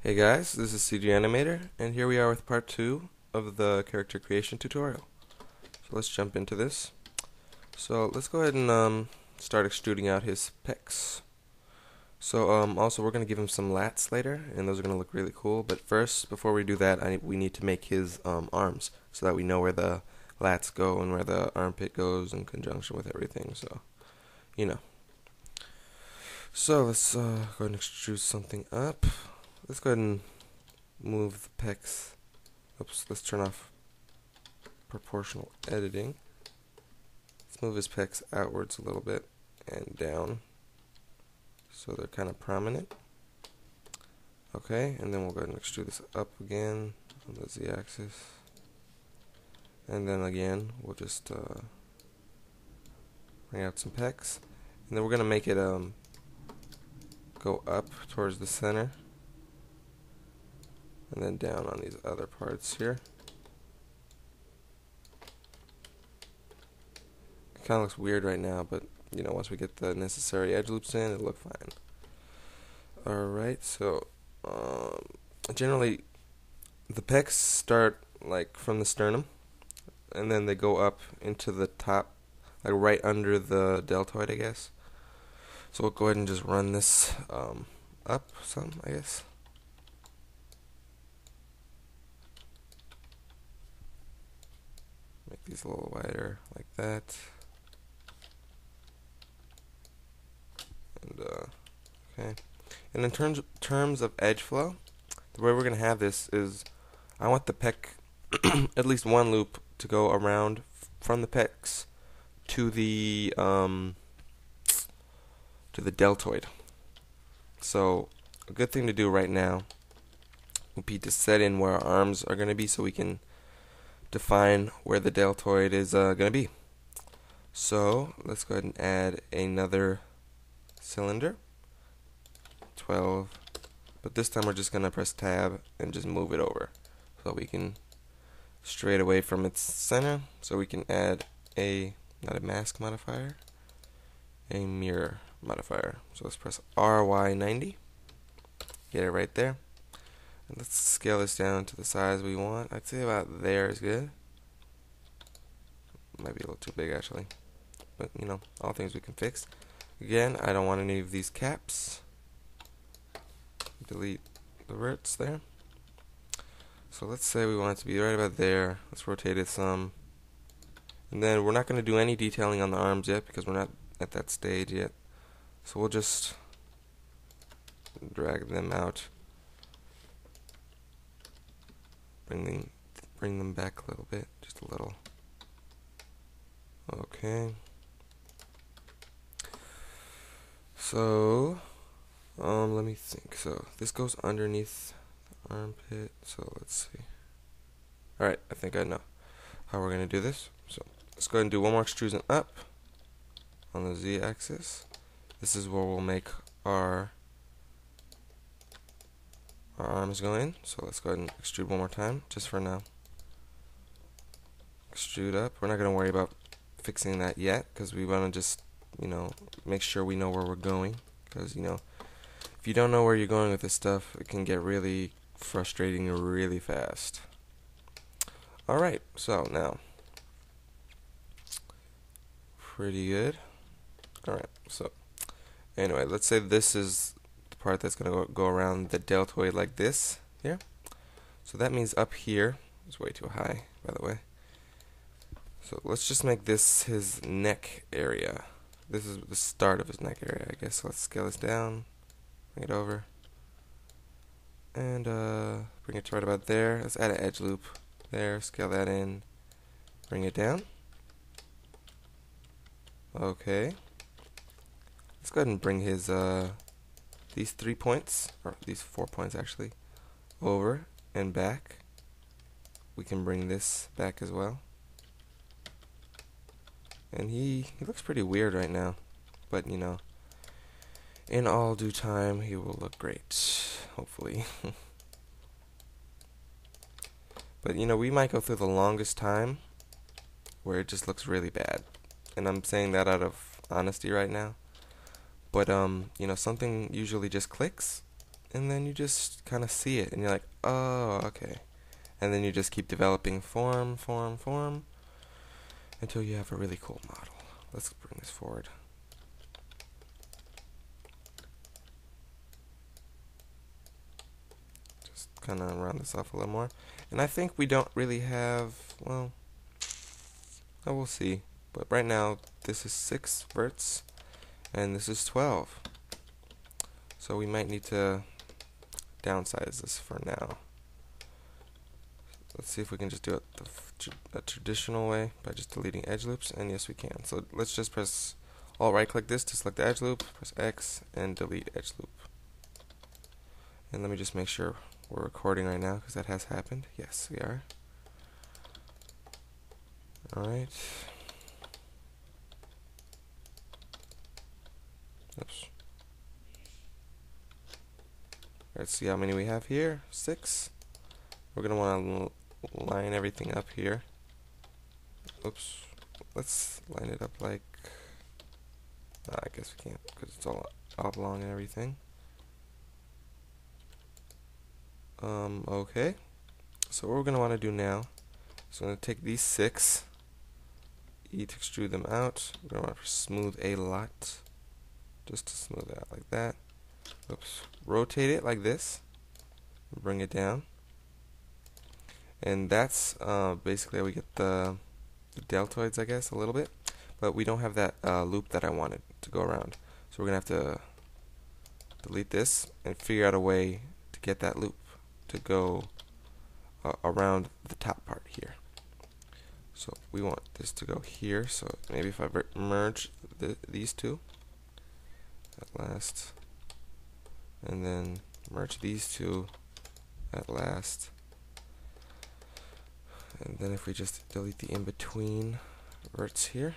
Hey guys, this is CG Animator, and here we are with part 2 of the character creation tutorial. So let's jump into this. So let's go ahead and start extruding out his pecs. So also we're going to give him some lats later, and those are going to look really cool. But first, before we do that, we need to make his arms, so that we know where the lats go and where the armpit goes in conjunction with everything. So, you know. So let's go ahead and extrude something up. Let's go ahead and move the pecs. Oops, let's turn off proportional editing. Let's move his pecs outwards a little bit and down so they're kind of prominent. Okay, and then we'll go ahead and extrude this up again on the z-axis. And then again, we'll just bring out some pecs. And then we're going to make it go up towards the center. And then down on these other parts here. It kind of looks weird right now, but you know, once we get the necessary edge loops in, it'll look fine. Alright, so generally the pecs start like from the sternum, and then they go up into the top, like right under the deltoid, I guess. So we'll go ahead and just run this up some, I guess. Make these a little wider, like that. And okay. And in terms of edge flow, the way we're going to have this is, I want the pec, at least one loop to go around from the pecs to the deltoid. So a good thing to do right now would be to set in where our arms are going to be, so we can define where the deltoid is going to be. So let's go ahead and add another cylinder, 12, but this time we're just going to press tab and just move it over so we can straight away from its center, so we can add not a mask modifier, a mirror modifier. So let's press RY90, get it right there, and let's scale this down to the size we want. I'd say about there is good. Might be a little too big actually, but you know, all things we can fix. Again, I don't want any of these caps. Delete the verts there. So let's say we want it to be right about there. Let's rotate it some. And then we're not going to do any detailing on the arms yet because we're not at that stage yet. So we'll just drag them out. Bring them back a little bit, just a little. Okay. So, let me think. So this goes underneath the armpit. So let's see. Alright, I think I know how we're going to do this. So let's go ahead and do one more extrusion up on the z-axis. This is where we'll make our arms go in. So let's go ahead and extrude one more time, just for now. Extrude up. We're not going to worry about fixing that yet, because we want to just, you know, make sure we know where we're going. Because, you know, if you don't know where you're going with this stuff, it can get really frustrating really fast. Alright, so now, pretty good. Alright, so anyway, let's say this is the part that's going to go around the deltoid like this here. So that means up here is way too high, by the way. So let's just make this his neck area. This is the start of his neck area, I guess. So let's scale this down, bring it over, and bring it to right about there. Let's add an edge loop there, scale that in, bring it down. Okay. Let's go ahead and bring his these 3 points, or these 4 points actually, over and back. We can bring this back as well. And he looks pretty weird right now, but you know, in all due time he will look great, hopefully. But you know, we might go through the longest time where it just looks really bad, and I'm saying that out of honesty right now. But you know, something usually just clicks, and then you just kind of see it, and you're like, oh, okay. And then you just keep developing form until you have a really cool model. Let's bring this forward. Just kind of round this off a little more. And I think we don't really have, well, we'll see. But right now, this is 6 verts, and this is 12. So we might need to downsize this for now. Let's see if we can just do it the traditional way by just deleting edge loops, and yes we can. So let's just press Alt right click this to select the edge loop, press X, and delete edge loop. And let me just make sure we're recording right now, because that has happened. Yes, we are. Alright. Oops. Let's see how many we have here. 6. We're going to want to line everything up here. Oops. Let's line it up like... I guess we can't, because it's all oblong and everything. Okay. So what we're going to want to do now is we're going to take these 6, E to extrude them out. We're going to want to smooth a lot, just to smooth it out like that. Oops. Rotate it like this. Bring it down. And that's basically how we get the deltoids, I guess, a little bit. But we don't have that loop that I wanted to go around. So we're going to have to delete this and figure out a way to get that loop to go around the top part here. So we want this to go here. So maybe if I merge these two at last, and then merge these two at last. And then if we just delete the in-between verts here,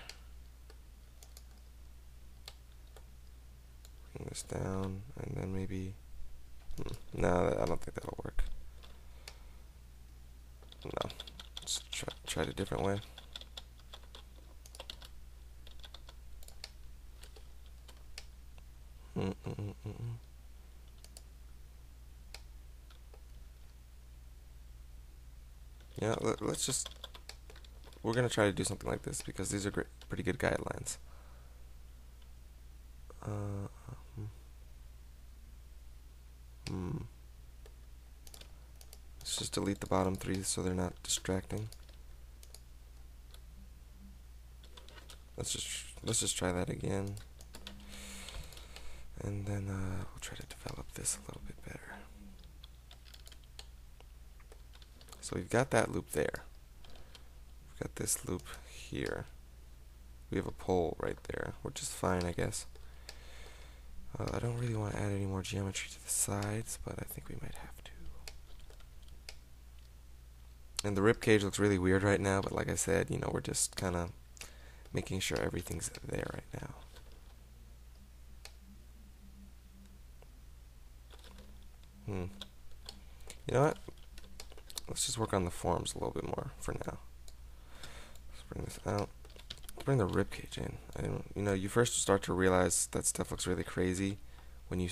bring this down, and then maybe, no, I don't think that'll work. No, let's try it a different way. Yeah, let's just, we're going to try to do something like this because these are pretty good guidelines. Let's just delete the bottom 3 so they're not distracting. Let's just try that again. And then we'll try to develop this a little bit better. So we've got that loop there. We've got this loop here. We have a pole right there, which is fine, I guess. I don't really want to add any more geometry to the sides, but I think we might have to. And the rib cage looks really weird right now, but like I said, you know, we're just kind of making sure everything's there right now. You know what? Let's just work on the forms a little bit more for now. Let's bring this out. Bring the rib cage in. You know, you first start to realize that stuff looks really crazy when you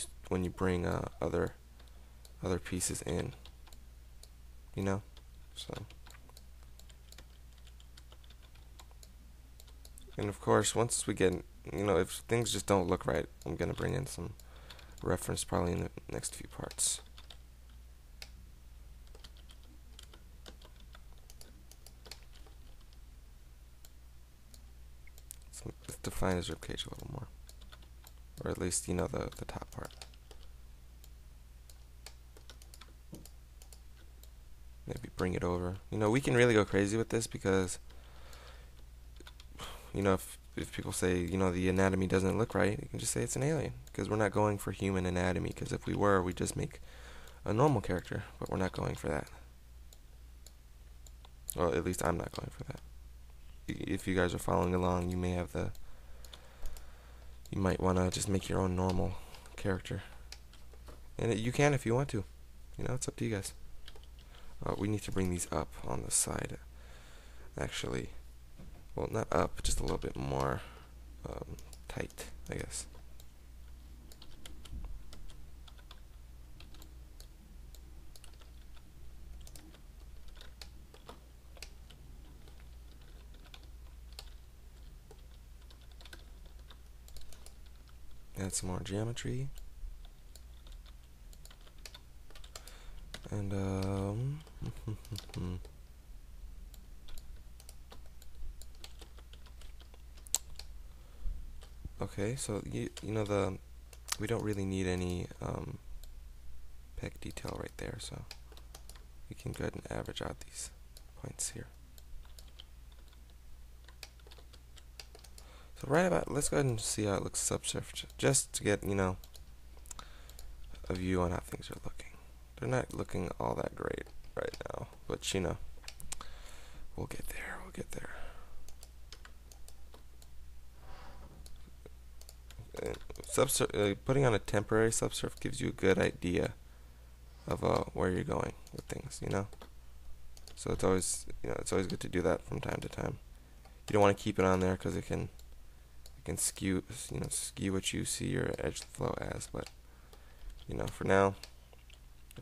bring other pieces in. You know, so. And of course, once we get, you know, if things just don't look right, I'm gonna bring in some reference probably in the next few parts. Let's define his ribcage a little more, or at least, you know, the top part. Maybe bring it over. You know, we can really go crazy with this because, you know, if people say, you know, the anatomy doesn't look right, you can just say it's an alien, because we're not going for human anatomy, because if we were, we'd just make a normal character, but we're not going for that. Well, at least I'm not going for that. If you guys are following along, you might want to just make your own normal character. And you can if you want to. You know, it's up to you guys. We need to bring these up on the side. Actually, well, not up, just a little bit more tight, I guess. add some more geometry. And okay, so you know we don't really need any peg detail right there, so we can go ahead and average out these points here. So let's go ahead and see how it looks subsurfed, just to get, a view on how things are looking. They're not looking all that great right now, but we'll get there, putting on a temporary subsurf gives you a good idea of where you're going with things, So it's always, good to do that from time to time. You don't want to keep it on there because it can skew what you see your edge flow as. But for now,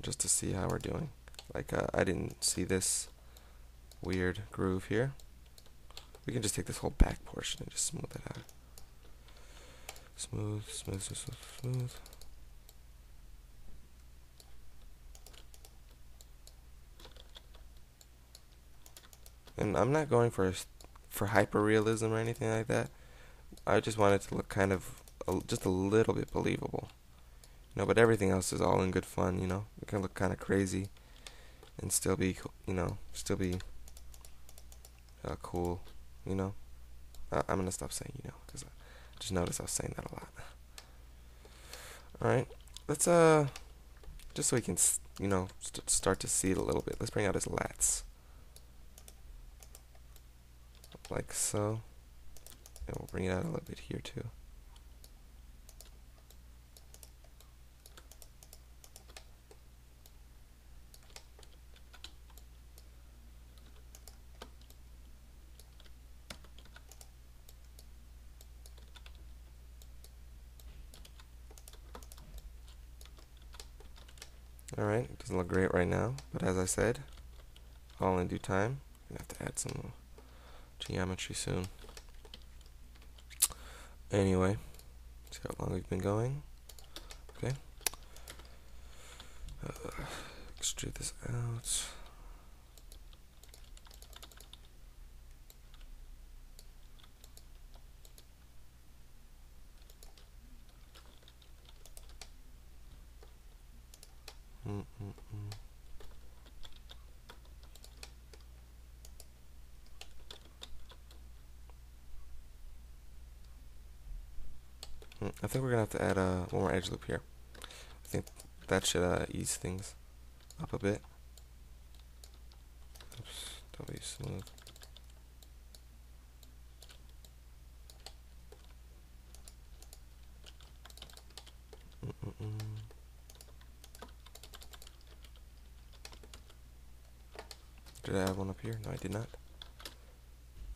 just to see how we're doing. Like I didn't see this weird groove here. We can just take this whole back portion and just smooth it out. Smooth. And I'm not going for hyper realism or anything like that. I just want it to look kind of just a little bit believable. But everything else is all in good fun. It can look kind of crazy and still be, cool. I'm gonna stop saying because I just noticed I was saying that a lot. All right, let's just so we can start to see it a little bit. Let's bring out his lats, like so, and we'll bring it out a little bit here too. Alright, it doesn't look great right now, but as I said, all in due time. I'm going to have to add some geometry soon. Anyway, see how long we've been going. Okay. Extrude this out. I think we're gonna have to add one more edge loop here. I think that should ease things up a bit. Oops, W smooth. Did I add one up here? No, I did not.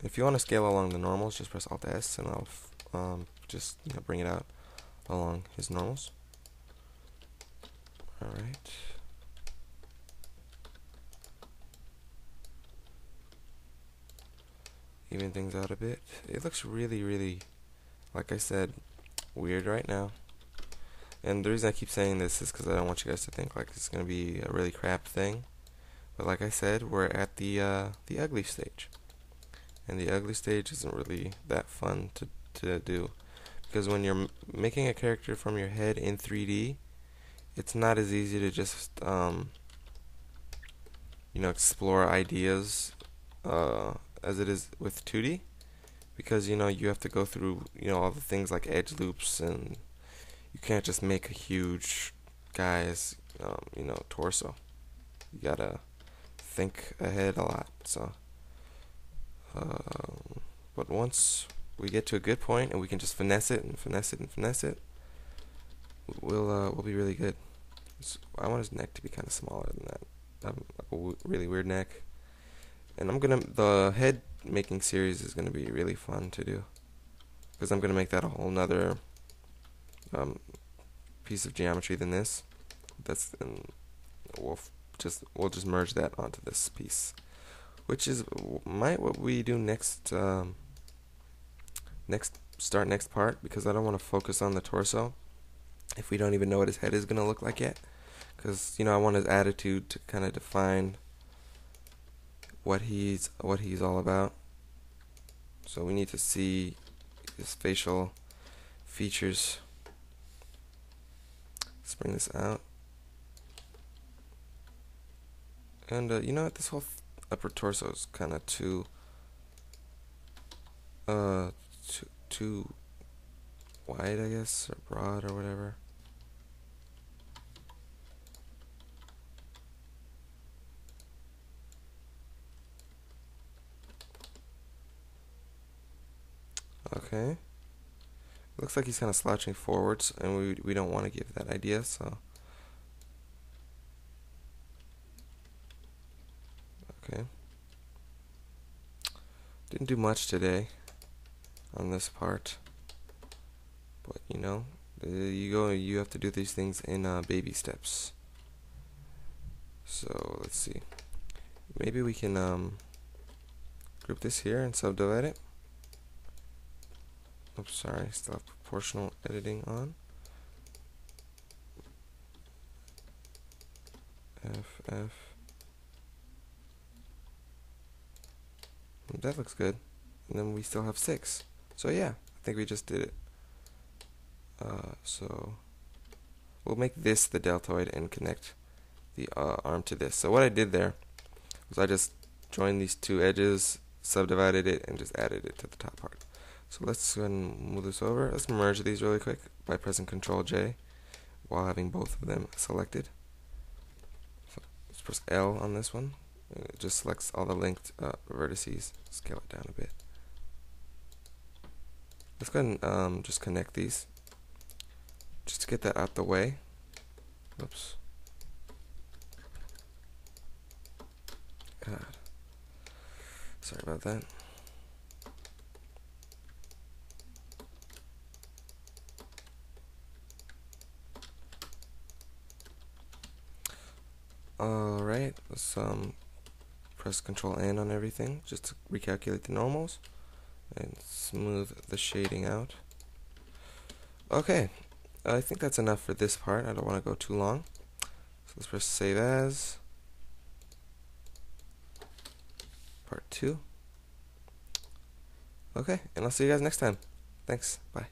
If you want to scale along the normals, just press Alt S and I'll just bring it out along his normals. Alright. Even things out a bit. It looks really, like I said, weird right now. And the reason I keep saying this is because I don't want you guys to think like it's going to be a really crap thing. But like I said, we're at the ugly stage. And the ugly stage isn't really that fun to do. Because when you're making a character from your head in 3D, it's not as easy to just, explore ideas as it is with 2D. Because, you have to go through, all the things like edge loops, and you can't just make a huge guy's, torso. You gotta think ahead a lot. So, but once we get to a good point and we can just finesse it, we'll be really good. So I want his neck to be kind of smaller than that. Like a really weird neck. And the head making series is gonna be really fun to do, because I'm gonna make that a whole nother piece of geometry than this. And we'll just merge that onto this piece, which is what we do next start next part because I don't want to focus on the torso if we don't even know what his head is going to look like yet. Because, you know, I want his attitude to kind of define what he's all about. So we need to see his facial features. Let's bring this out. And you know what? This whole upper torso is kind of too wide, I guess, or broad or whatever. Okay. Looks like he's kind of slouching forwards, and we don't want to give that idea, so. Okay. Didn't do much today on this part, but you know, you have to do these things in baby steps. So let's see. Maybe we can group this here and subdivide it. Oops, sorry, still have proportional editing on. F. That looks good. And then we still have 6. So yeah, I think we just did it. So we'll make this the deltoid and connect the arm to this. So what I did there was I just joined these two edges, subdivided it, and just added it to the top part. So let's go ahead and move this over. Let's merge these really quick by pressing Ctrl J while having both of them selected. So let's press L on this one. It just selects all the linked vertices. Scale it down a bit. Let's go ahead and just connect these. Just to get that out the way. Oops. God. Sorry about that. Alright, let's press Ctrl N on everything just to recalculate the normals and smooth the shading out. Okay, I think that's enough for this part. I don't want to go too long. So let's press Save As. Part 2. Okay, and I'll see you guys next time. Thanks. Bye.